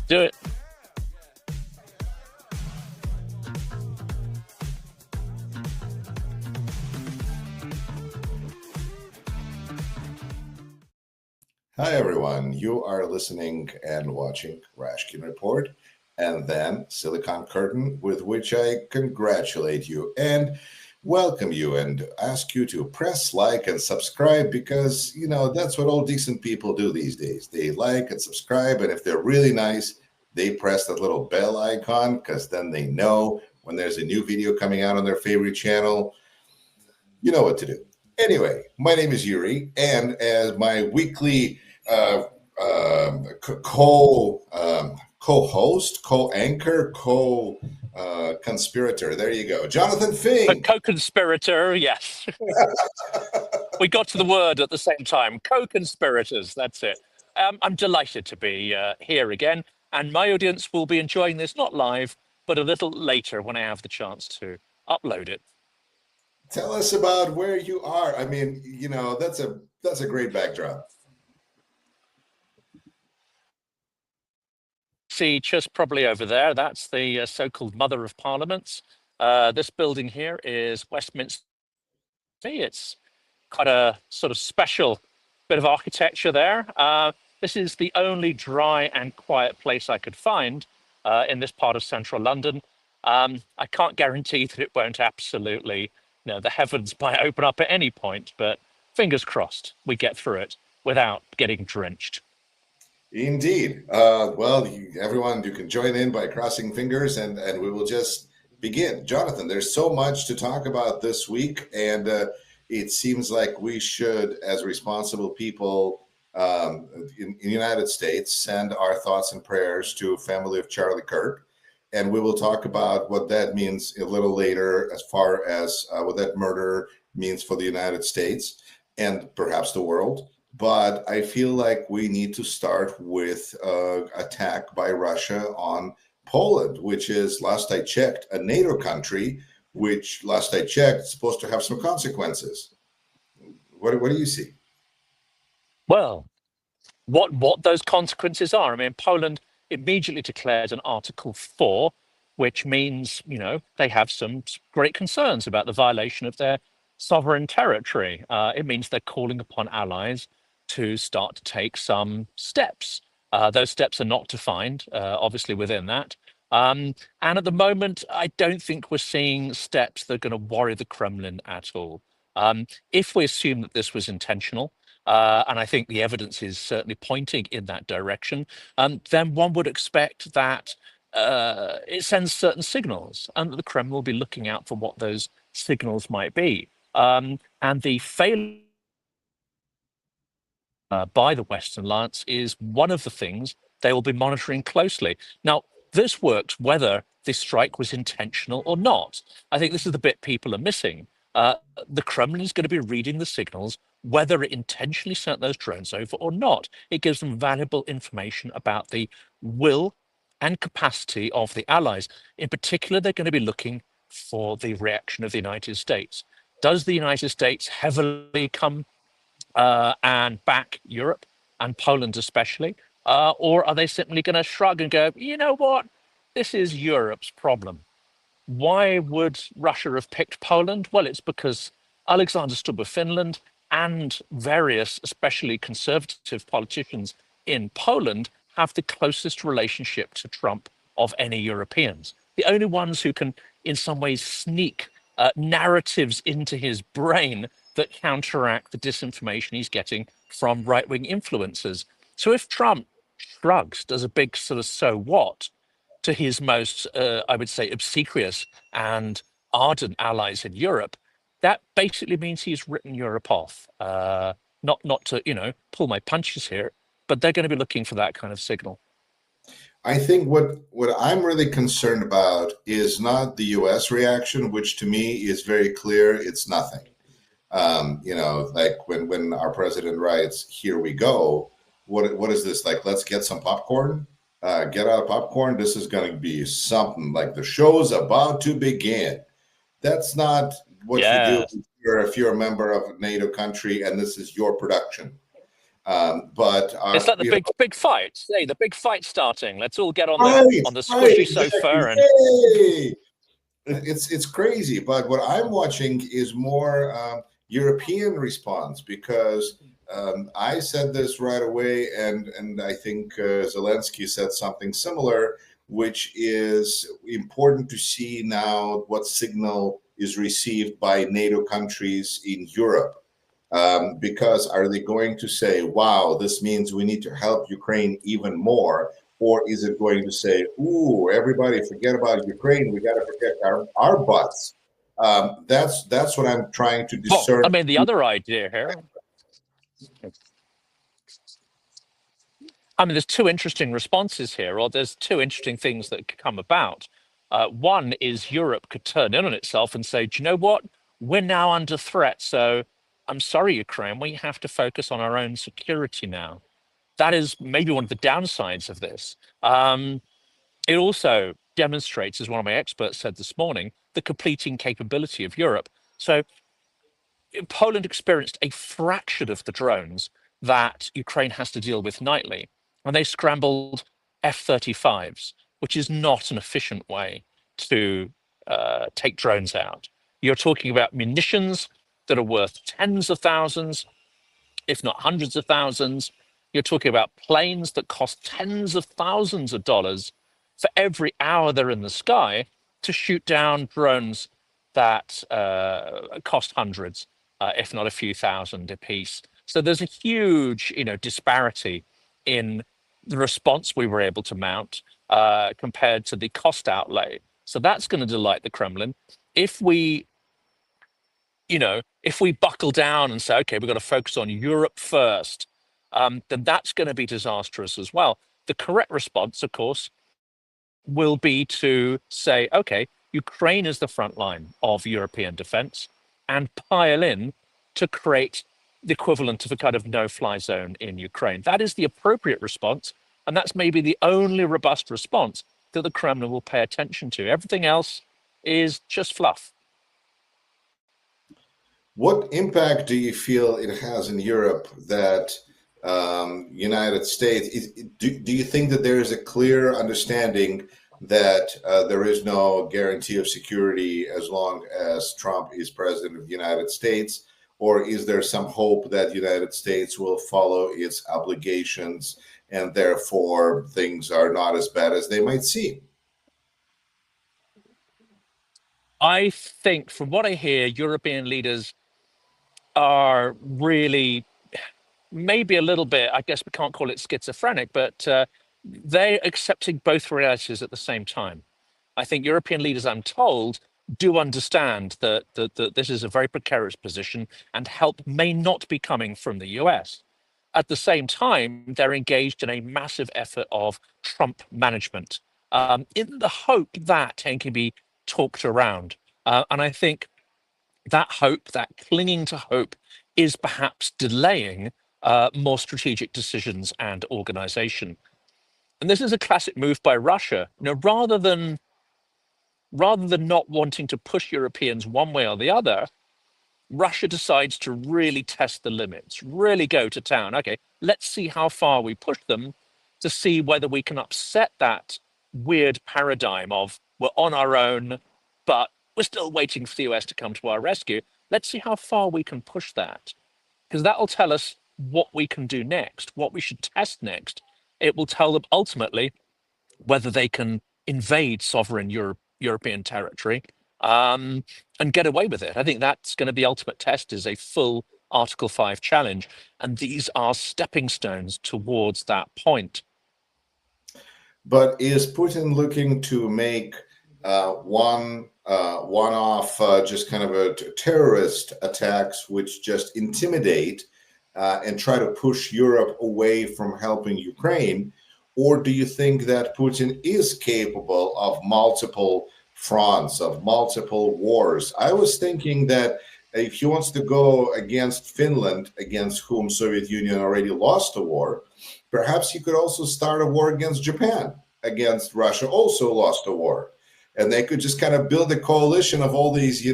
Do it. Hi, everyone. You are listening and watching Rashkin Report and then Silicon Curtain, with which I congratulate you and welcome you and ask you to press like and subscribe because, that's what all decent people do these days. They like and subscribe, and if they're really nice, they press that little bell icon because then they know when there's a new video coming out on their favorite channel. You know what to do. Anyway, my name is Yuri, and as my weekly co-host, co-anchor, co-conspirator. There you go. Jonathan Fink. Co-conspirator, yes. We got to the word at the same time. Co-conspirators, that's it. I'm delighted to be here again, and my audience will be enjoying this not live, but a little later when I have the chance to upload it. Tell us about where you are. I mean, that's a great backdrop. See, just probably over there, that's the so-called Mother of Parliaments. This building here is Westminster. It's quite a sort of special bit of architecture there. This is the only dry and quiet place I could find in this part of central London. I can't guarantee that it won't absolutely, the heavens might open up at any point, but fingers crossed we get through it without getting drenched. Indeed. Everyone, you can join in by crossing fingers, and we will just begin. Jonathan, there's so much to talk about this week, and it seems like we should, as responsible people in the United States, send our thoughts and prayers to family of Charlie Kirk. And we will talk about what that means a little later as far as what that murder means for the United States and perhaps the world. But I feel like we need to start with attack by Russia on Poland, which is, last I checked, a NATO country, which, last I checked, is supposed to have some consequences. What do you see? Well, what those consequences are. I mean, Poland immediately declared an Article 4, which means, they have some great concerns about the violation of their sovereign territory. It means they're calling upon allies to start to take some steps. Those steps are not defined, obviously, within that. And at the moment, I don't think we're seeing steps that are going to worry the Kremlin at all. If we assume that this was intentional, and I think the evidence is certainly pointing in that direction, then one would expect that it sends certain signals and that the Kremlin will be looking out for what those signals might be. And the failure by the Western Alliance is one of the things they will be monitoring closely. Now, this works whether this strike was intentional or not. I think this is the bit people are missing. The Kremlin is going to be reading the signals, whether it intentionally sent those drones over or not. It gives them valuable information about the will and capacity of the allies. In particular, they're going to be looking for the reaction of the United States. Does the United States heavily come and back Europe and Poland especially? Or are they simply going to shrug and go, you know what, this is Europe's problem? Why would Russia have picked Poland? Well, it's because Alexander stood with Finland, and various, especially conservative politicians in Poland, have the closest relationship to Trump of any Europeans. The only ones who can, in some ways, sneak narratives into his brain that counteract the disinformation he's getting from right-wing influencers. So if Trump shrugs, does a big sort of so what to his most, I would say, obsequious and ardent allies in Europe, that basically means he's written Europe off. Not to, pull my punches here, but they're going to be looking for that kind of signal. I think what I'm really concerned about is not the U.S. reaction, which to me is very clear. It's nothing. Like when our president writes, "Here we go." What is this like? Let's get some popcorn. Get out popcorn. This is going to be something like the show's about to begin. That's not what you do if you're a member of a NATO country and this is your production. But It's like the you know, big fight. Say the big fight starting. Let's all get on right, the right, squishy exactly. sofa and Yay! It's crazy, but what I'm watching is more European response because I said this right away, and I think Zelensky said something similar, which is important to see now what signal is received by NATO countries in Europe. Because are they going to say, wow, this means we need to help Ukraine even more? Or is it going to say, ooh, everybody forget about Ukraine, we got to protect our butts? That's what I'm trying to well, discern. I mean, the other idea here. I mean, there's two interesting responses here, or there's two interesting things that could come about. One is Europe could turn in on itself and say, do you know what? We're now under threat. So I'm sorry, Ukraine, we have to focus on our own security now. That is maybe one of the downsides of this. It also demonstrates, as one of my experts said this morning, the completing capability of Europe. So Poland experienced a fraction of the drones that Ukraine has to deal with nightly, and they scrambled F-35s, which is not an efficient way to take drones out. You're talking about munitions that are worth tens of thousands, if not hundreds of thousands. You're talking about planes that cost tens of thousands of dollars for every hour they're in the sky to shoot down drones that cost hundreds, if not a few thousand apiece. So there's a huge, disparity in the response we were able to mount compared to the cost outlay. So that's going to delight the Kremlin. If we if we buckle down and say, okay, we've got to focus on Europe first, then that's going to be disastrous as well. The correct response, of course, will be to say, okay, Ukraine is the front line of European defense and pile in to create the equivalent of a kind of no-fly zone in Ukraine. That is the appropriate response. And that's maybe the only robust response that the Kremlin will pay attention to. Everything else is just fluff. What impact do you feel it has in Europe that United States? Do you think that there is a clear understanding that there is no guarantee of security as long as Trump is president of the United States? Or is there some hope that the United States will follow its obligations and therefore things are not as bad as they might seem? I think, from what I hear, European leaders are really maybe a little bit, I guess we can't call it schizophrenic, but they're accepting both realities at the same time. I think European leaders, I'm told, do understand that this is a very precarious position and help may not be coming from the US. At the same time, they're engaged in a massive effort of Trump management in the hope that it can be talked around. And I think that hope, that clinging to hope, is perhaps delaying more strategic decisions and organization. And this is a classic move by Russia. Rather than not wanting to push Europeans one way or the other, Russia decides to really test the limits, really go to town. Okay, let's see how far we push them to see whether we can upset that weird paradigm of we're on our own, but we're still waiting for the US to come to our rescue. Let's see how far we can push that, because that will tell us what we can do next, what we should test next. It will tell them ultimately whether they can invade sovereign European territory and get away with it. I think that's going to be the ultimate test, is a full Article 5 challenge. And these are stepping stones towards that point. But is Putin looking to make one-off, just kind of a terrorist attacks, which just intimidate and try to push Europe away from helping Ukraine? Or do you think that Putin is capable of multiple fronts, of multiple wars? I was thinking that if he wants to go against Finland, against whom Soviet Union already lost a war, perhaps he could also start a war against Japan, against Russia, also lost a war. And they could just kind of build a coalition of all these,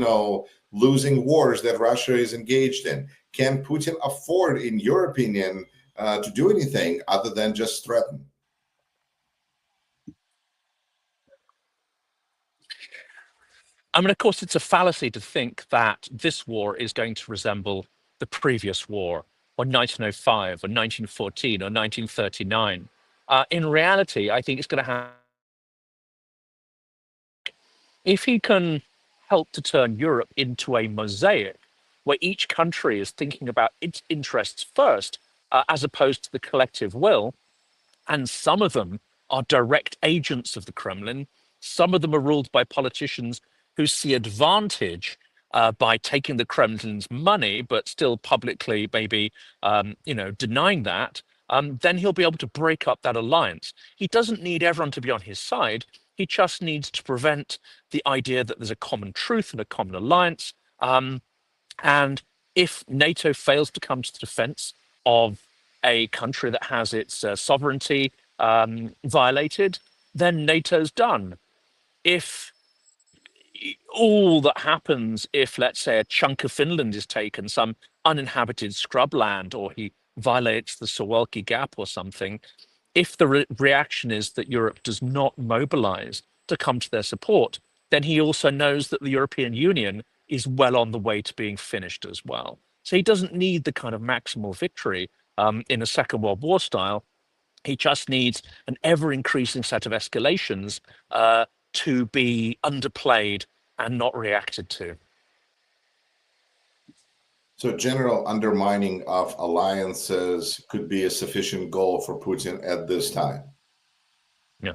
losing wars that Russia is engaged in. Can Putin afford, in your opinion, to do anything other than just threaten. I mean, of course, it's a fallacy to think that this war is going to resemble the previous war, or 1905, or 1914, or 1939. In reality, I think it's going to have, if he can help to turn Europe into a mosaic where each country is thinking about its interests first, as opposed to the collective will, and some of them are direct agents of the Kremlin. Some of them are ruled by politicians who see advantage by taking the Kremlin's money, but still publicly maybe denying that. Then he'll be able to break up that alliance. He doesn't need everyone to be on his side. He just needs to prevent the idea that there's a common truth and a common alliance. And if NATO fails to come to the defense of a country that has its sovereignty violated, then NATO's done. If all that happens, if let's say a chunk of Finland is taken, some uninhabited scrubland, or he violates the Suwalki Gap or something, if the reaction is that Europe does not mobilize to come to their support, then he also knows that the European Union is well on the way to being finished as well. So he doesn't need the kind of maximal victory in a Second World War style. He just needs an ever increasing set of escalations to be underplayed and not reacted to. So, general undermining of alliances could be a sufficient goal for Putin at this time. Yeah.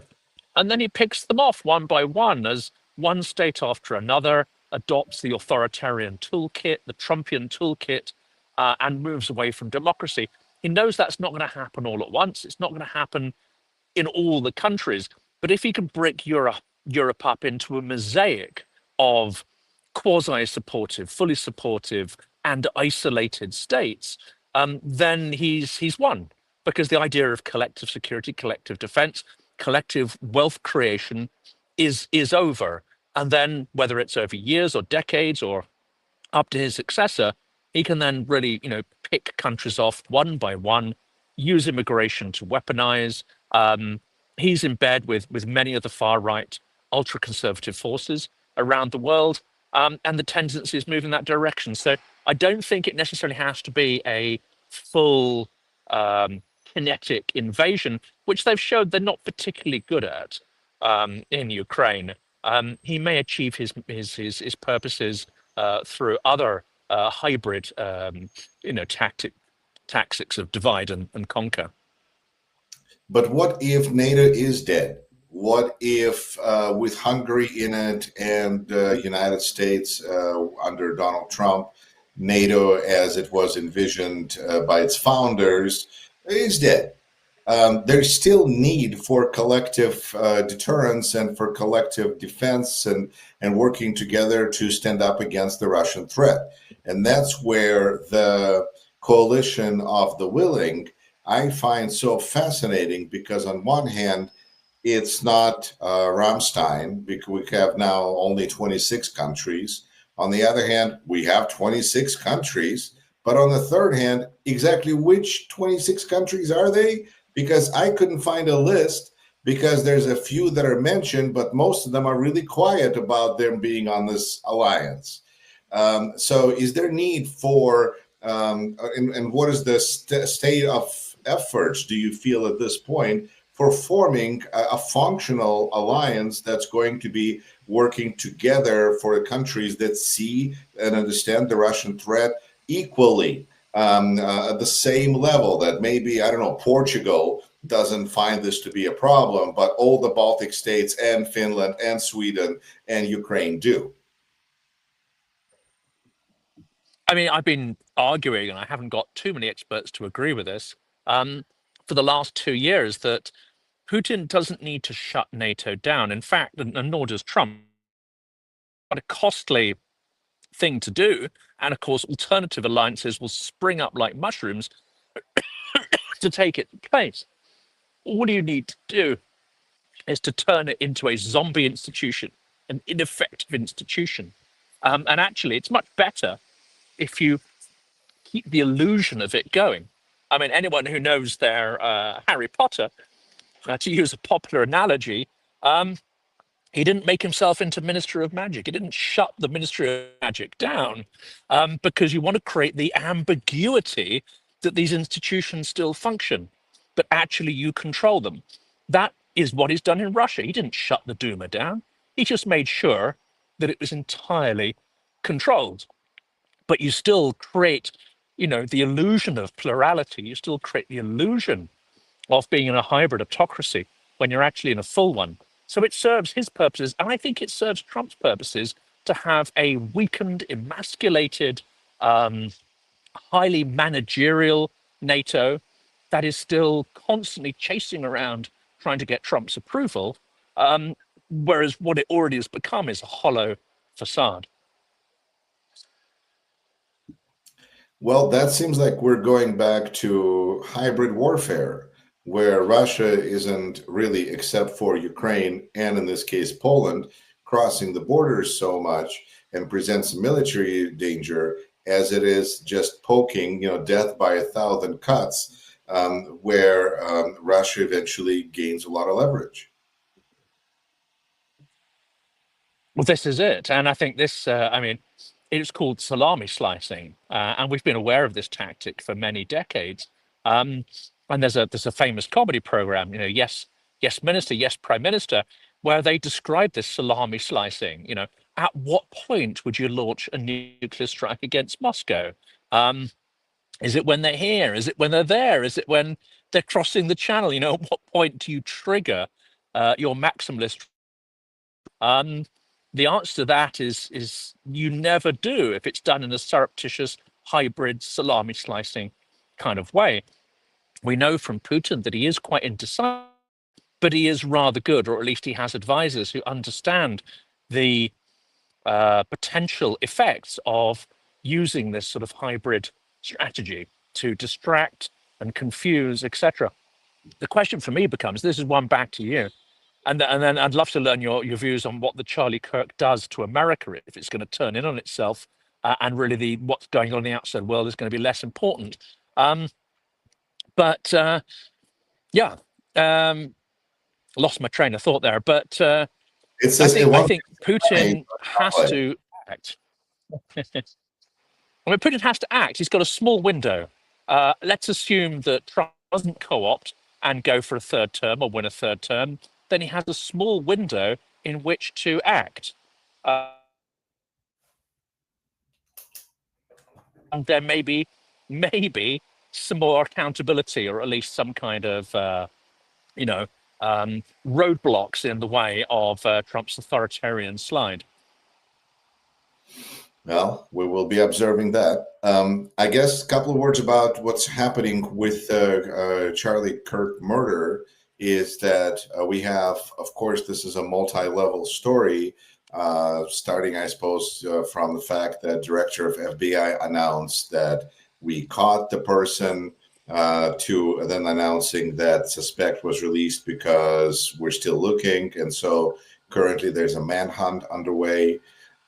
And then he picks them off one by one as one state after another adopts the authoritarian toolkit, the Trumpian toolkit, and moves away from democracy. He knows that's not going to happen all at once. It's not going to happen in all the countries. But if he can break Europe up into a mosaic of quasi-supportive, fully supportive, and isolated states, then he's won. Because the idea of collective security, collective defense, collective wealth creation is over. And then whether it's over years or decades or up to his successor, he can then really, pick countries off one by one, use immigration to weaponize. He's in bed with many of the far right, ultra conservative forces around the world, and the tendency is moving that direction. So I don't think it necessarily has to be a full kinetic invasion, which they've showed they're not particularly good at in Ukraine. He may achieve his purposes through other hybrid, tactics of divide and conquer. But what if NATO is dead? What if, with Hungary in it and the United States under Donald Trump, NATO, as it was envisioned by its founders, is dead? There's still need for collective deterrence and for collective defense and working together to stand up against the Russian threat. And that's where the coalition of the willing I find so fascinating, because on one hand, it's not Rammstein, because we have now only 26 countries. On the other hand, we have 26 countries. But on the third hand, exactly which 26 countries are they? Because I couldn't find a list, because there's a few that are mentioned, but most of them are really quiet about them being on this alliance. So is there need for, and what is the state of efforts do you feel at this point for forming a functional alliance that's going to be working together for the countries that see and understand the Russian threat equally, at the same level, that maybe, I don't know, Portugal doesn't find this to be a problem, but all the Baltic states and Finland and Sweden and Ukraine do? I mean, I've been arguing, and I haven't got too many experts to agree with this, for the last 2 years, that Putin doesn't need to shut NATO down. In fact, and nor does Trump. But a costly thing to do. And of course, alternative alliances will spring up like mushrooms to take its place. All you need to do is to turn it into a zombie institution, an ineffective institution. And actually, it's much better if you keep the illusion of it going. I mean, anyone who knows their Harry Potter, to use a popular analogy, um, he didn't make himself into Minister of Magic. He didn't shut the Ministry of Magic down because you want to create the ambiguity that these institutions still function, but actually you control them. That is what he's done in Russia. He didn't shut the Duma down. He just made sure that it was entirely controlled. But you still create, the illusion of plurality. You still create the illusion of being in a hybrid autocracy when you're actually in a full one. So it serves his purposes, and I think it serves Trump's purposes to have a weakened, emasculated, um, highly managerial NATO that is still constantly chasing around trying to get Trump's approval, whereas what it already has become is a hollow facade. Well, that seems like we're going back to hybrid warfare, where Russia isn't really, except for Ukraine and in this case Poland, crossing the borders so much and presents military danger as it is just poking, death by a thousand cuts, where Russia eventually gains a lot of leverage. Well, this is it. And I think this, I mean, it's called salami slicing. And we've been aware of this tactic for many decades. Um, and there's a famous comedy program, Yes, Yes Minister, Yes Prime Minister, where they describe this salami slicing. At what point would you launch a nuclear strike against Moscow? Um, is it when they're here? Is it when they're there? Is it when they're crossing the channel? At what point do you trigger your maximalist? Um, the answer to that is you never do if it's done in a surreptitious hybrid salami slicing kind of way. We know from Putin that he is quite indecisive, but he is rather good, or at least he has advisors who understand the potential effects of using this sort of hybrid strategy to distract and confuse, etc. The question for me becomes, this is one back to you, and then I'd love to learn your views on what the Charlie Kirk does to America if it's going to turn in on itself, and really the what's going on in the outside world is going to be less important. Um, but yeah, um, lost my train of thought there. But It I says it think I won't think be Putin has to act. I mean, Putin has to act. He's got a small window. Let's assume that Trump doesn't co-opt and go for a third term or win a third term. Then he has a small window in which to act. And there may be, maybe, some more accountability, or at least some kind of, you know, roadblocks in the way of Trump's authoritarian slide. Well, we will be observing that. I guess a couple of words about what's happening with Charlie Kirk murder is that we have, of course, this is a multi-level story, starting, I suppose, from the fact that director of FBI announced that we caught the person, to then announcing that suspect was released because we're still looking, and so currently there's a manhunt underway.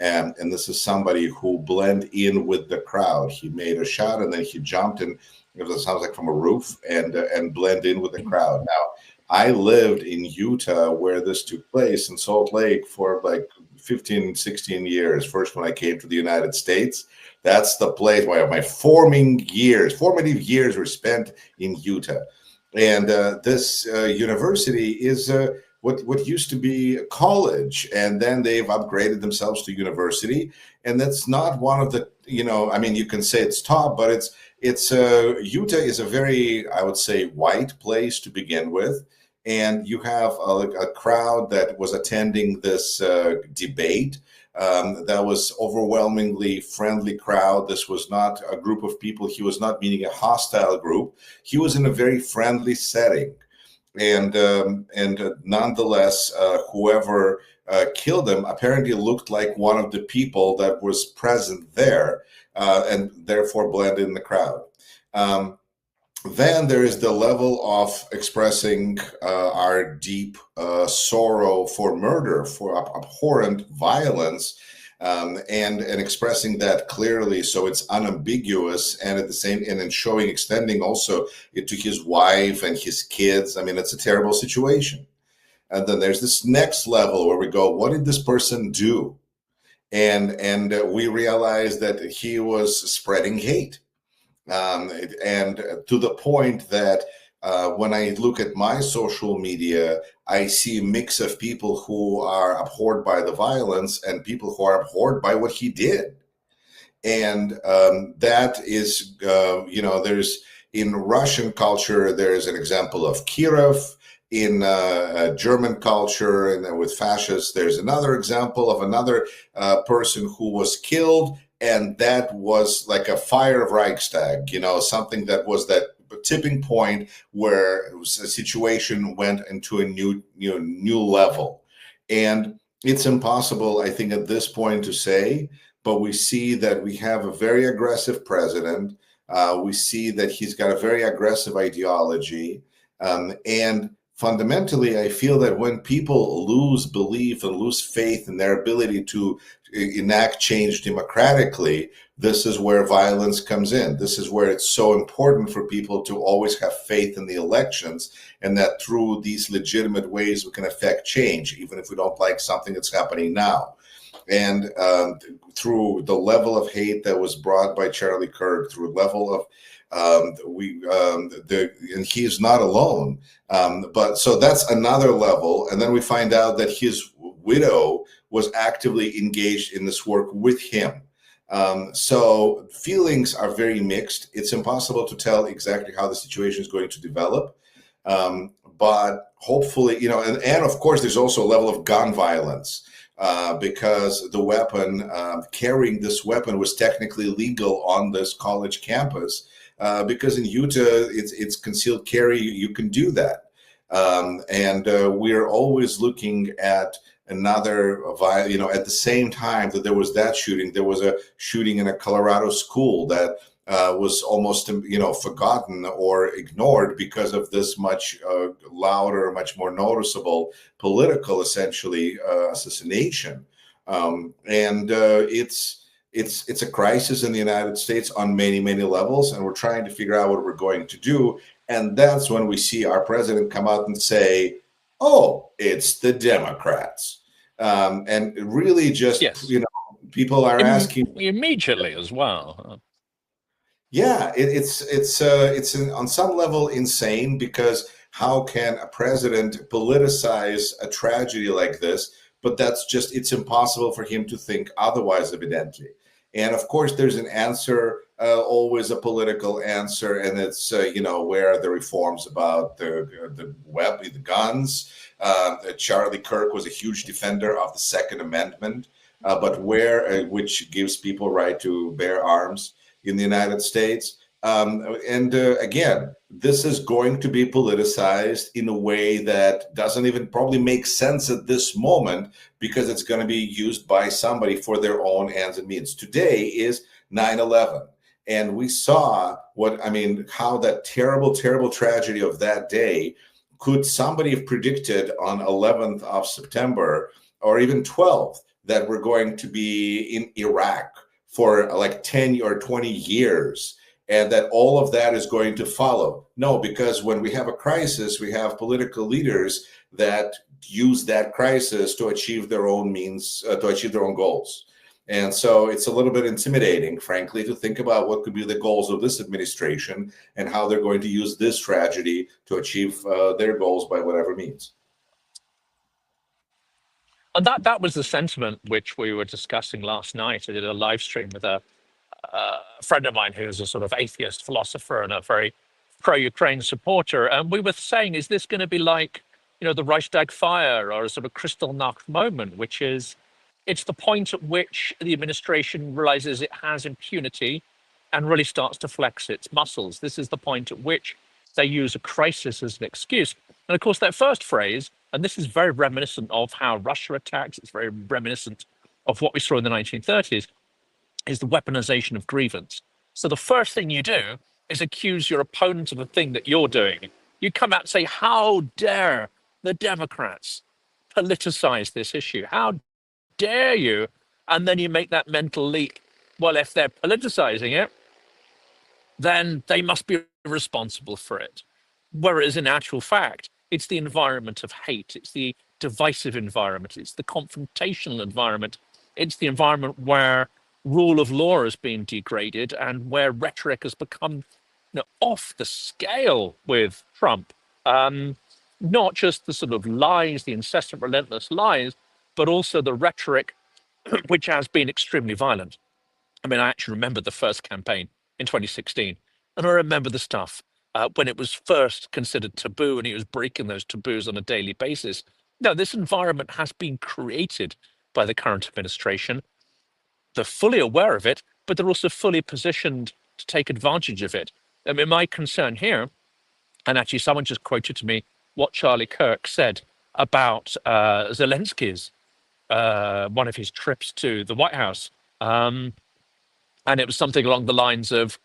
And this is somebody who blend in with the crowd. He made a shot and then he jumped, and it sounds like from a roof, and blend in with the crowd. Now, I lived in Utah where this took place, in Salt Lake, for like 15, 16 years. First, when I came to the United States, that's the place where my formative years were spent in Utah. And this university is what used to be a college, and then they've upgraded themselves to university. And that's not one of the, I mean, you can say it's top, but it's Utah is a very, I would say, white place to begin with. And you have a crowd that was attending this debate. That was overwhelmingly friendly crowd. This was not a group of people. He was not meeting a hostile group. He was in a very friendly setting. And nonetheless, whoever killed him apparently looked like one of the people that was present there, and therefore blended in the crowd. Then there is the level of expressing our deep sorrow for murder, for abhorrent violence, and expressing that clearly so it's unambiguous, and at the same and then showing extending also it to his wife and his kids. I mean, it's a terrible situation. And then there's this next level where we go, what did this person do? And we realized that he was spreading hate, and to the point that when I look at my social media, I see a mix of people who are abhorred by the violence and people who are abhorred by what he did. And that is, there's in Russian culture, there's an example of Kirov. In German culture and with fascists, there's another example of another person who was killed, and that was like a fire of Reichstag, something that was that tipping point where it was a situation went into a new level. And it's impossible, I think, at this point to say, but we see that we have a very aggressive president. We see that he's got a very aggressive ideology, and fundamentally, I feel that when people lose belief and lose faith in their ability to enact change democratically, this is where violence comes in. This is where it's so important for people to always have faith in the elections, and that through these legitimate ways we can affect change, even if we don't like something that's happening now. And through the level of hate that was brought by Charlie Kirk, through level of and he's not alone. But so that's another level. And then we find out that his widow was actively engaged in this work with him. So feelings are very mixed. It's impossible to tell exactly how the situation is going to develop. But hopefully, and of course, there's also a level of gun violence. Because the weapon, carrying this weapon was technically legal on this college campus. Because in Utah, it's concealed carry. You can do that, and we're always looking at another. At the same time that there was that shooting, there was a shooting in a Colorado school that was almost forgotten or ignored because of this much louder, much more noticeable political, essentially, assassination, and it's a crisis in the United States on many, many levels, and we're trying to figure out what we're going to do. And that's when we see our president come out and say, "Oh, it's the Democrats," and really just Yes. people are asking Immediately as well. Yeah, it's on some level insane, because how can a president politicize a tragedy like this? But it's impossible for him to think otherwise, evidently. And of course, there's an answer, always a political answer, and it's where are the reforms about the guns? Charlie Kirk was a huge defender of the Second Amendment, but which gives people right to bear arms in the United States. And again, this is going to be politicized in a way that doesn't even probably make sense at this moment, because it's going to be used by somebody for their own ends and means. Today is 9/11. And we saw how that terrible, terrible tragedy of that day, could somebody have predicted on 11th of September or even 12th that we're going to be in Iraq for like 10 or 20 years, and that all of that is going to follow? No, because when we have a crisis, we have political leaders that use that crisis to achieve their own means, to achieve their own goals. And so it's a little bit intimidating, frankly, to think about what could be the goals of this administration and how they're going to use this tragedy to achieve their goals by whatever means. And that was the sentiment which we were discussing last night. I did a live stream with a friend of mine who's a sort of atheist philosopher and a very pro-Ukraine supporter, and we were saying, is this going to be like, the Reichstag fire, or a sort of Kristallnacht moment, which is, it's the point at which the administration realizes it has impunity and really starts to flex its muscles. This is the point at which they use a crisis as an excuse. And of course, that first phrase, and this is very reminiscent of how Russia attacks, it's very reminiscent of what we saw in the 1930s, is the weaponization of grievance. So the first thing you do is accuse your opponent of the thing that you're doing. You come out and say, how dare the Democrats politicize this issue? How dare you And then you make that mental leap. Well, if they're politicizing it, then they must be responsible for it. Whereas in actual fact, it's the environment of hate, it's the divisive environment, it's the confrontational environment, it's the environment where rule of law has been degraded and where rhetoric has become off the scale with Trump. Um, Not just the sort of lies, the incessant, relentless lies, but also the rhetoric, which has been extremely violent. I mean, I actually remember the first campaign in 2016, and I remember the stuff when it was first considered taboo, and he was breaking those taboos on a daily basis. No, this environment has been created by the current administration. They're fully aware of it, but they're also fully positioned to take advantage of it. I mean, my concern here, and actually, someone just quoted to me what Charlie Kirk said about Zelensky's one of his trips to the White House. Um, and it was something along the lines of,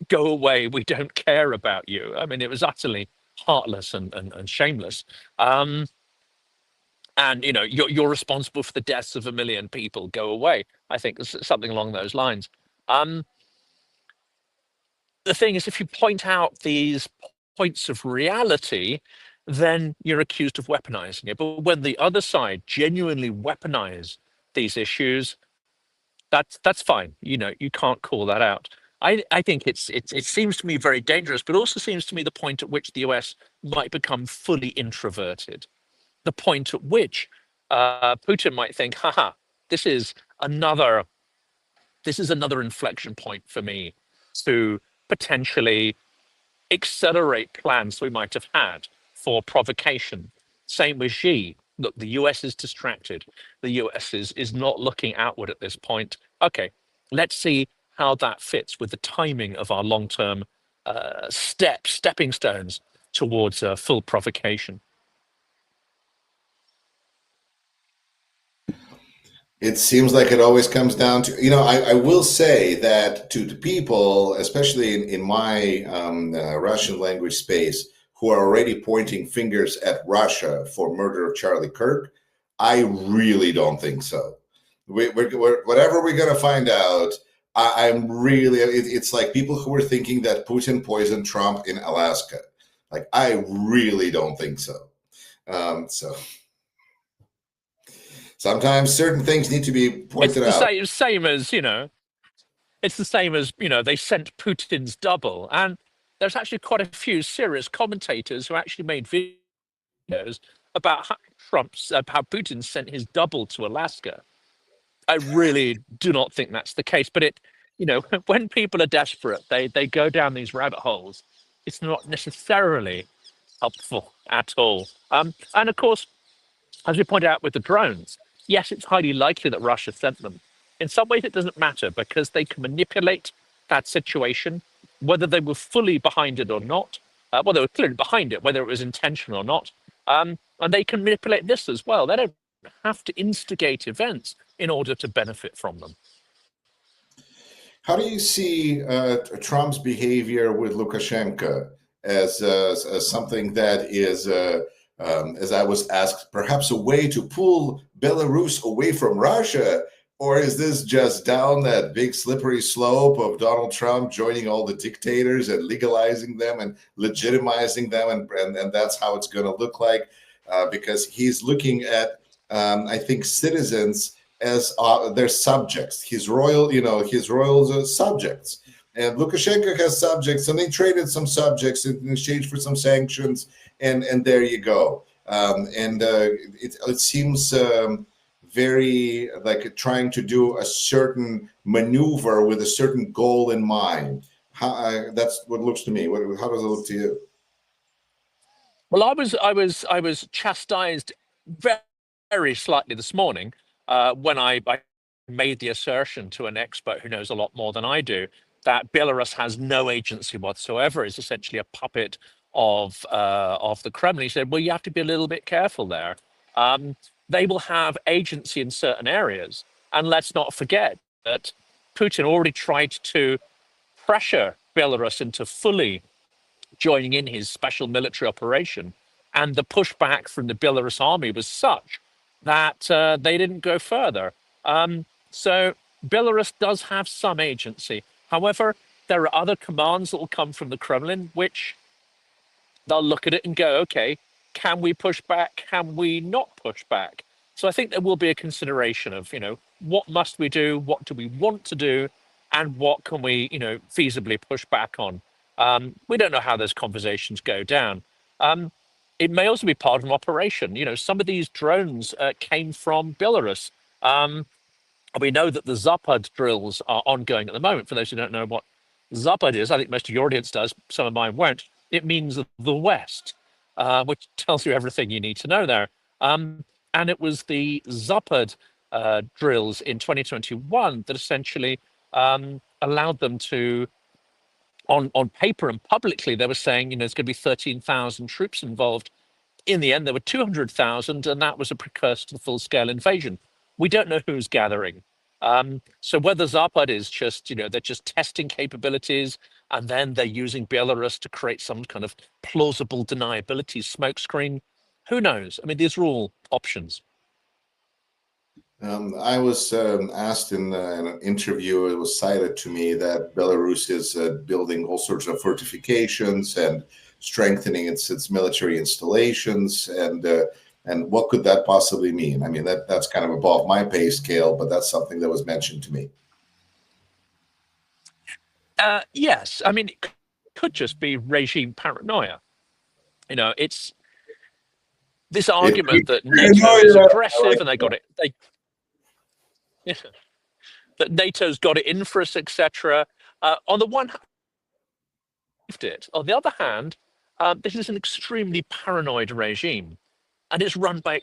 go away, we don't care about you. I mean, it was utterly heartless and shameless. Um, and you're responsible for the deaths of 1 million people, go away. I think it's something along those lines. um, the thing is, if you point out these points of reality, then you're accused of weaponizing it. But when the other side genuinely weaponize these issues, that's fine. You can't call that out. I think it seems to me very dangerous, but also seems to me the point at which the US might become fully introverted. The point at which Putin might think, haha, this is another another inflection point for me to potentially accelerate plans we might have had for provocation. Same with Xi. Look, the US is distracted. The US is not looking outward at this point. Okay, let's see how that fits with the timing of our long-term stepping stones towards full provocation. It seems like it always comes down to, I will say that to people, especially in my Russian language space, who are already pointing fingers at Russia for murder of Charlie Kirk, I really don't think so. Whatever we're going to find out, I'm really, it's like people who were thinking that Putin poisoned Trump in Alaska. Like, I really don't think so. So sometimes certain things need to be It's pointed the out. same as, it's the same as, they sent Putin's double. And there's actually quite a few serious commentators who actually made videos about how Putin sent his double to Alaska. I really do not think that's the case. But when people are desperate, they go down these rabbit holes. It's not necessarily helpful at all. And of course, as we point out with the drones, yes, it's highly likely that Russia sent them. In some ways, it doesn't matter because they can manipulate that situation, whether they were fully behind it or not. Well, they were clearly behind it, whether it was intentional or not. And they can manipulate this as well. They don't have to instigate events in order to benefit from them. How do you see Trump's behavior with Lukashenko as something that is, as I was asked, perhaps a way to pull Belarus away from Russia? Or is this just down that big slippery slope of Donald Trump joining all the dictators and legalizing them and legitimizing them? And that's how it's going to look like, because he's looking at, I think, citizens as their subjects, his royal subjects. And Lukashenko has subjects, and they traded some subjects in exchange for some sanctions, and there you go. It seems very like trying to do a certain maneuver with a certain goal in mind. That's what it looks to me. How does it look to you? Well, I was chastised very, very slightly this morning when I made the assertion to an expert who knows a lot more than I do that Belarus has no agency whatsoever, is essentially a puppet of the Kremlin. He said, "Well, you have to be a little bit careful there. They will have agency in certain areas, and let's not forget that Putin already tried to pressure Belarus into fully joining in his special military operation. And the pushback from the Belarus army was such that they didn't go further. So Belarus does have some agency. However, there are other commands that will come from the Kremlin, which they'll look at it and go, okay, can we push back? Can we not push back? So I think there will be a consideration of, what must we do? What do we want to do? And what can we, feasibly push back on? We don't know how those conversations go down. Um, it may also be part of an operation. Some of these drones came from Belarus. Um, we know that the Zapad drills are ongoing at the moment. For those who don't know what Zapad is, I think most of your audience does, some of mine won't. It means the West, which tells you everything you need to know there. And it was the Zapad drills in 2021 that essentially allowed them to, on paper and publicly, they were saying, there's going to be 13,000 troops involved. In the end, there were 200,000, and that was a precursor to the full-scale invasion. We don't know who's gathering. So whether Zapad is just, they're just testing capabilities, and then they're using Belarus to create some kind of plausible deniability smokescreen, who knows? I mean, these are all options. I was asked in an interview, it was cited to me that Belarus is building all sorts of fortifications and strengthening its military installations. And what could that possibly mean? I mean, that's kind of above my pay scale, but that's something that was mentioned to me. Yes, I mean, it could just be regime paranoia. It's this It argument creates that NATO is paranoia. I aggressive like and they got it. Yeah, that NATO's got it in for us, etc. On the one hand, it. On the other hand, this is an extremely paranoid regime, and it's run by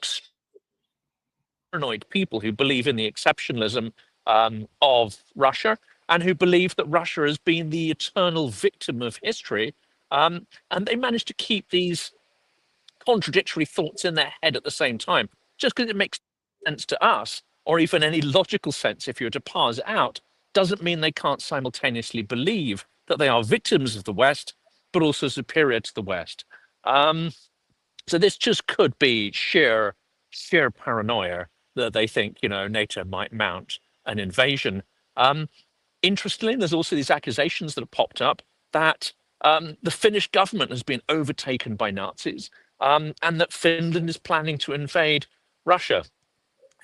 paranoid people who believe in the exceptionalism of Russia and who believe that Russia has been the eternal victim of history. And they manage to keep these contradictory thoughts in their head at the same time. Just because it makes sense to us, or even any logical sense if you were to parse it out, doesn't mean they can't simultaneously believe that they are victims of the West, but also superior to the West. Um, so this just could be sheer paranoia that they think, NATO might mount an invasion. Um, Interestingly, there's also these accusations that have popped up that the Finnish government has been overtaken by Nazis, and that Finland is planning to invade Russia.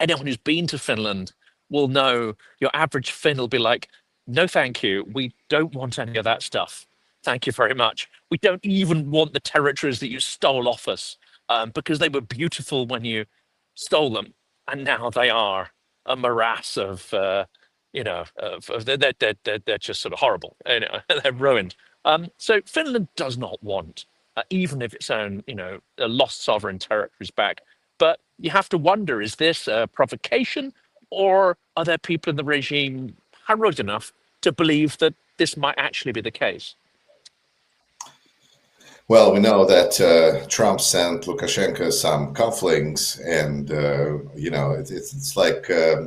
Anyone who's been to Finland will know your average Finn will be like, no, thank you. We don't want any of that stuff. Thank you very much. We don't even want the territories that you stole off us because they were beautiful when you stole them. And now they are a morass of, they're just sort of horrible. They're ruined. So Finland does not want, even if its own, lost sovereign territories back. But you have to wonder, is this a provocation, or are there people in the regime paranoid enough to believe that this might actually be the case? Well, we know that Trump sent Lukashenko some cufflinks, and it's like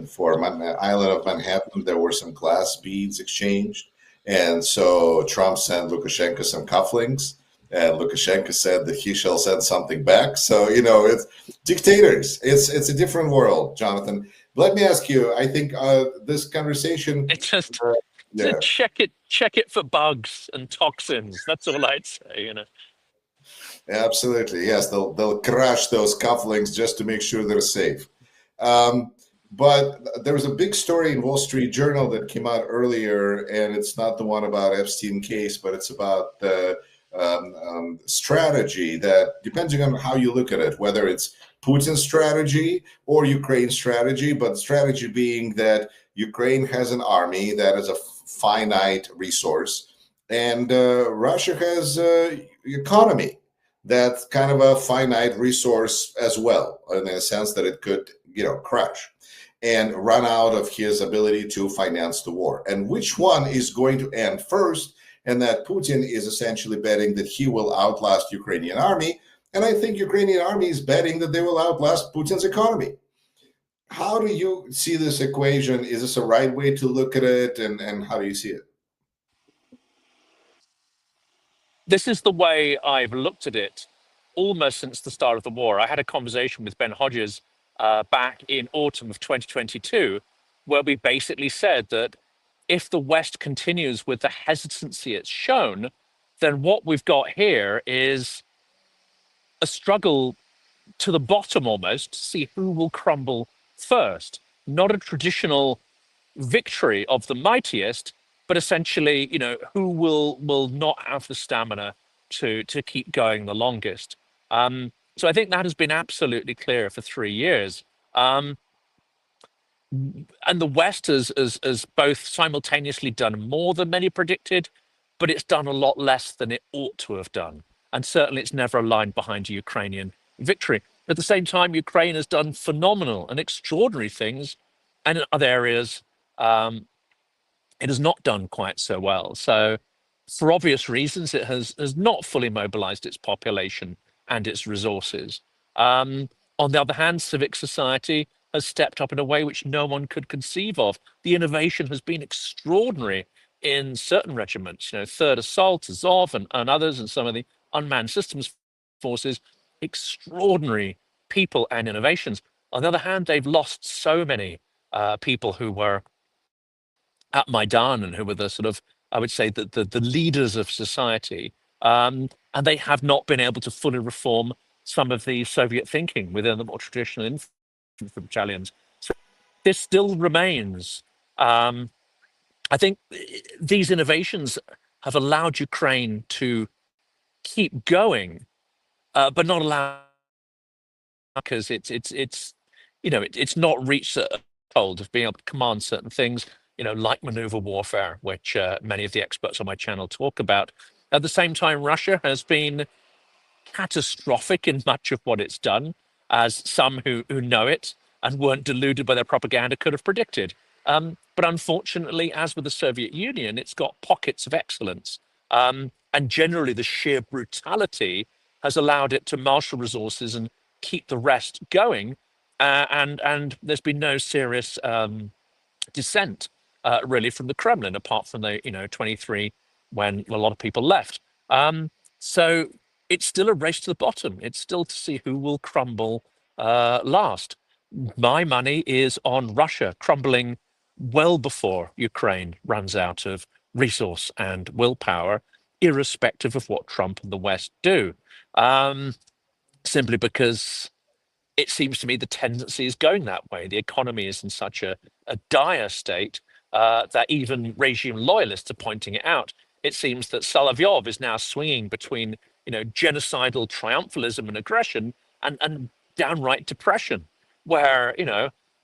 for island of Manhattan, there were some glass beads exchanged, and so Trump sent Lukashenko some cufflinks, and Lukashenko said that he shall send something back. So it's dictators. It's a different world, Jonathan. Let me ask you. I think this conversation. It's just Uh, to yeah. check it for bugs and toxins. That's all I'd say. Absolutely, yes. They'll crash those cufflinks just to make sure they're safe. Um, but there was a big story in Wall Street Journal that came out earlier, and it's not the one about Epstein case, but it's about the strategy that, depending on how you look at it, whether it's Putin's strategy or Ukraine's strategy, but the strategy being that Ukraine has an army that is a finite resource, and Russia has economy that's kind of a finite resource as well, in a sense that it could, crash and run out of his ability to finance the war. And which one is going to end first? And that Putin is essentially betting that he will outlast Ukrainian army. And I think Ukrainian army is betting that they will outlast Putin's economy. How do you see this equation? Is this a right way to look at it? And how do you see it? This is the way I've looked at it almost since the start of the war. I had a conversation with Ben Hodges back in autumn of 2022, where we basically said that if the West continues with the hesitancy it's shown, then what we've got here is a struggle to the bottom almost to see who will crumble first. Not a traditional victory of the mightiest, but essentially, who will not have the stamina to keep going the longest. So I think that has been absolutely clear for 3 years. Um, and the West has both simultaneously done more than many predicted, but it's done a lot less than it ought to have done. And certainly it's never aligned behind a Ukrainian victory. At the same time, Ukraine has done phenomenal and extraordinary things, and in other areas, um, it has not done quite so well. So, for obvious reasons, it has not fully mobilized its population and its resources. On the other hand, civic society has stepped up in a way which no one could conceive of. The innovation has been extraordinary in certain regiments, Third Assault, Azov, and others, and some of the unmanned systems forces. Extraordinary people and innovations. On the other hand, they've lost so many people who were at Maidan and who were the sort of, I would say, the leaders of society. And they have not been able to fully reform some of the Soviet thinking within the more traditional infantry battalions. So this still remains. I think these innovations have allowed Ukraine to keep going, but not allow because it's not reached a hold of being able to command certain things, like maneuver warfare, which many of the experts on my channel talk about. At the same time, Russia has been catastrophic in much of what it's done, as some who know it and weren't deluded by their propaganda could have predicted. But unfortunately, as with the Soviet Union, it's got pockets of excellence. And generally, the sheer brutality has allowed it to marshal resources and keep the rest going. And there's been no serious dissent, really, from the Kremlin, apart from the 23 when a lot of people left. So it's still a race to the bottom. It's still to see who will crumble last. My money is on Russia crumbling well before Ukraine runs out of resource and willpower, irrespective of what Trump and the West do. Simply because it seems to me the tendency is going that way. The economy is in such a dire state that even regime loyalists are pointing it out. It seems that Solovyov is now swinging between, genocidal triumphalism and aggression and downright depression, where,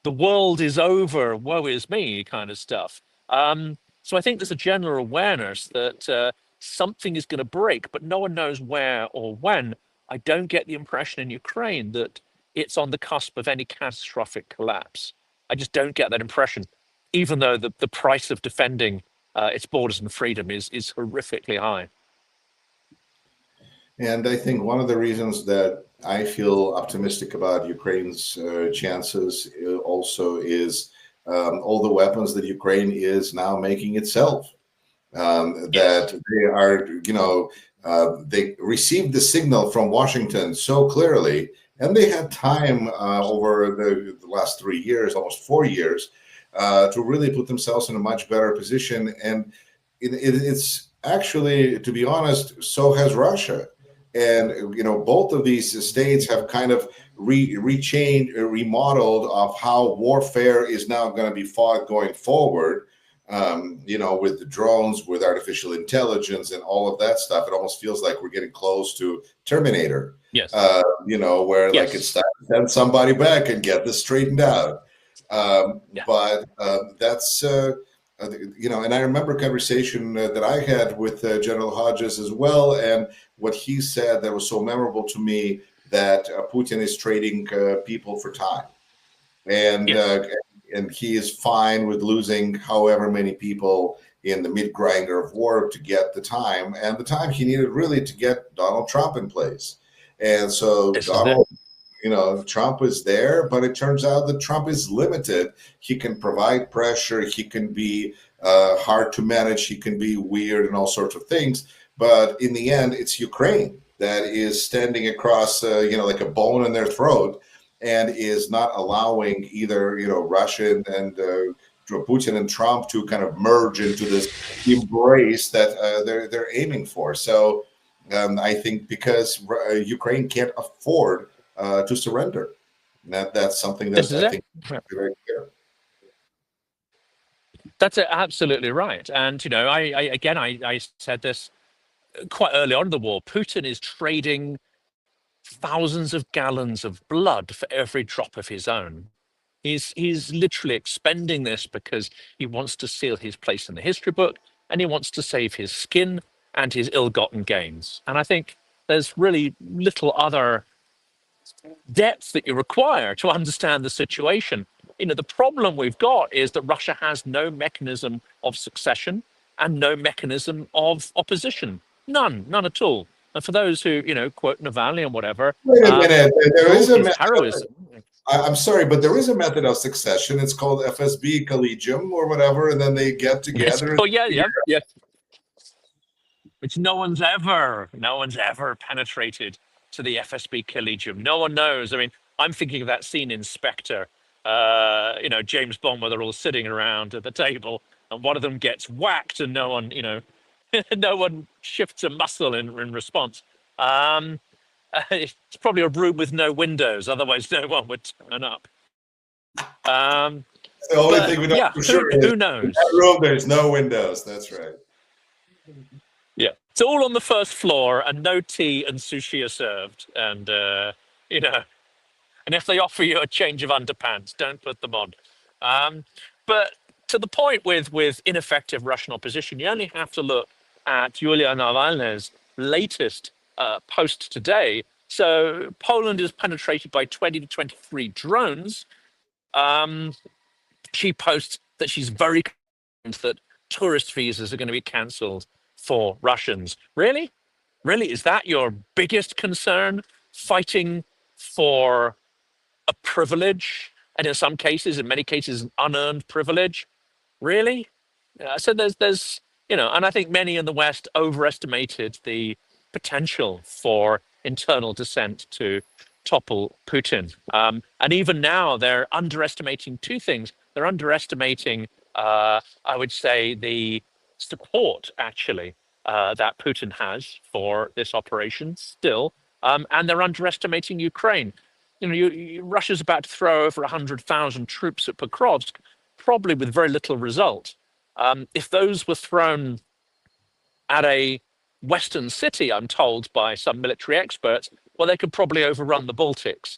the world is over, woe is me kind of stuff. So I think there's a general awareness that something is going to break, but no one knows where or when. I don't get the impression in Ukraine that it's on the cusp of any catastrophic collapse. I just don't get that impression, even though the price of defending its borders and freedom is horrifically high. And I think one of the reasons that I feel optimistic about Ukraine's chances also is all the weapons that Ukraine is now making itself. That they are, they received the signal from Washington so clearly, and they had time over the last 3 years, almost 4 years, to really put themselves in a much better position. And it's actually, to be honest, so has Russia. And both of these states have kind of rechanged, remodeled of how warfare is now going to be fought going forward. With the drones, with artificial intelligence and all of that stuff, it almost feels like we're getting close to Terminator. Yes. Where Yes. like it's time to send somebody back and get this straightened out. But that's, and I remember a conversation that I had with General Hodges as well. And what he said that was so memorable to me, that Putin is trading people for time. And and he is fine with losing however many people in the mid grinder of war to get the time, and the time he needed really to get Donald Trump in place. And so Trump is there, but it turns out that Trump is limited. He can provide pressure. He can be hard to manage. He can be weird and all sorts of things. But in the end, it's Ukraine that is standing across, like a bone in their throat, and is not allowing either Russia and Putin and Trump to kind of merge into this embrace that they're aiming for. So I think because Ukraine can't afford to surrender, that's something This that is I it. think is very clear. That's absolutely right. And, I said this quite early on in the war. Putin is trading thousands of gallons of blood for every drop of his own. He's literally expending this because he wants to seal his place in the history book, and he wants to save his skin and his ill-gotten gains. And I think there's really little other depth that you require to understand the situation. The problem we've got is that Russia has no mechanism of succession and no mechanism of opposition. None at all. And for those who, quote Navalny and whatever, Wait a minute. There for all is a his method. heroism. I'm sorry, but there is a method of succession. It's called FSB Collegium or whatever, and then they get together. Oh yeah. Which no one's ever penetrated to the FSB Collegium. No one knows. I mean, I'm thinking of that scene in Spectre, James Bond, where they're all sitting around at the table, and one of them gets whacked, and no one, no one shifts a muscle in response. It's probably a room with no windows, otherwise no one would turn up. The only But thing we know yeah, for sure is who in knows? that room there's no windows. That's right. Yeah, it's all on the first floor, and no tea and sushi are served. And you know, and if they offer you a change of underpants, don't put them on. But to the point with ineffective Russian opposition, you only have to look at Yulia Navalny's latest post today. So Poland is penetrated by 20 to 23 drones. Um, she posts that she's very concerned that tourist visas are going to be cancelled for Russians. Really? Really? Is that your biggest concern? Fighting for a privilege, and in many cases, an unearned privilege? Really? So and I think many in the West overestimated the potential for internal dissent to topple Putin. And even now, they're underestimating two things. They're underestimating, I would say, the support actually that Putin has for this operation still, and they're underestimating Ukraine. Russia's about to throw over 100,000 troops at Pokrovsk, probably with very little result. If those were thrown at a Western city, I'm told by some military experts, well, they could probably overrun the Baltics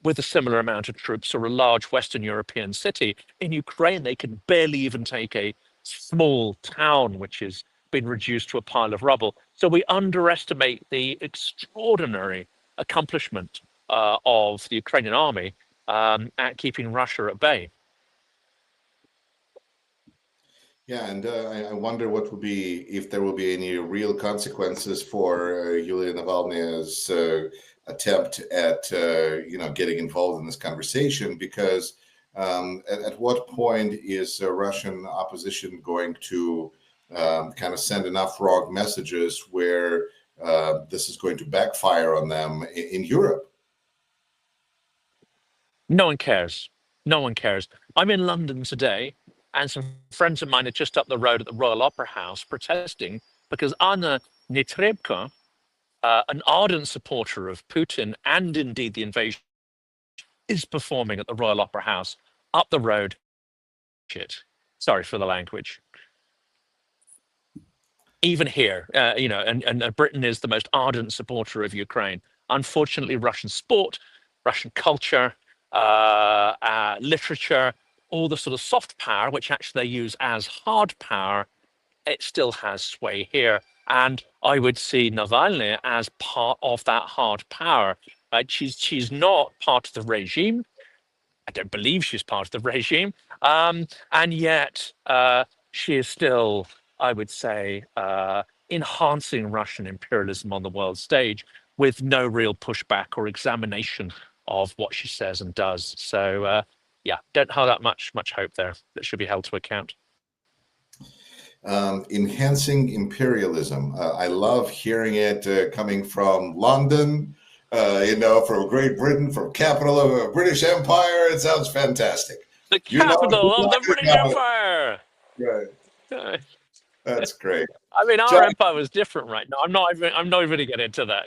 with a similar amount of troops, or a large Western European city. In Ukraine, they can barely even take a small town, which has been reduced to a pile of rubble. So we underestimate the extraordinary accomplishment of the Ukrainian army at keeping Russia at bay. Yeah, and I wonder what will be, if there will be any real consequences for Yulia Navalny's attempt at getting involved in this conversation, because at what point is Russian opposition going to kind of send enough wrong messages where this is going to backfire on them in Europe? No one cares. No one cares. I'm in London today, and some friends of mine are just up the road at the Royal Opera House protesting because Anna Netrebko, an ardent supporter of Putin and indeed the invasion, is performing at the Royal Opera House up the road. Shit. Sorry for the language. Even here, and Britain is the most ardent supporter of Ukraine. Unfortunately, Russian sport, Russian culture, literature, all the sort of soft power, which actually they use as hard power, it still has sway here. And I would see Navalny as part of that hard power. She's not part of the regime. I don't believe she's part of the regime. And yet she is still, I would say, enhancing Russian imperialism on the world stage with no real pushback or examination of what she says and does. So, don't hold out much hope there. That should be held to account. Enhancing imperialism. I love hearing it coming from London, from Great Britain, from capital of a British Empire. It sounds fantastic. The You know, capital of the British Empire. right. Uh, That's great. I mean, our John, empire was different right now. I'm not even. I'm not even going to get into that.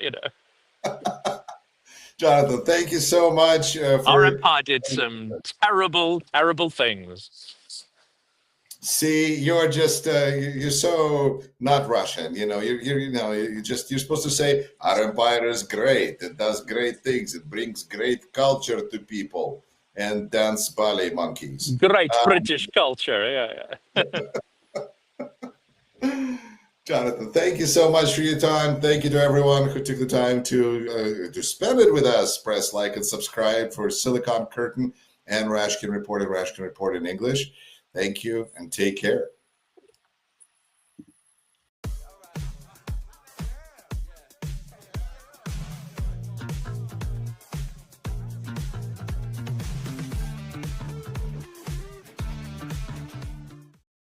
Jonathan, thank you so much Our for. empire did some terrible, terrible things. See, you're just you're so not Russian. You're supposed to say our empire is great. It does great things. It brings great culture to people and dance ballet monkeys. Great British culture. Yeah, yeah. Jonathan, thank you so much for your time. Thank you to everyone who took the time to spend it with us. Press like and subscribe for Silicon Curtain and Rashkin Report in English. Thank you and take care.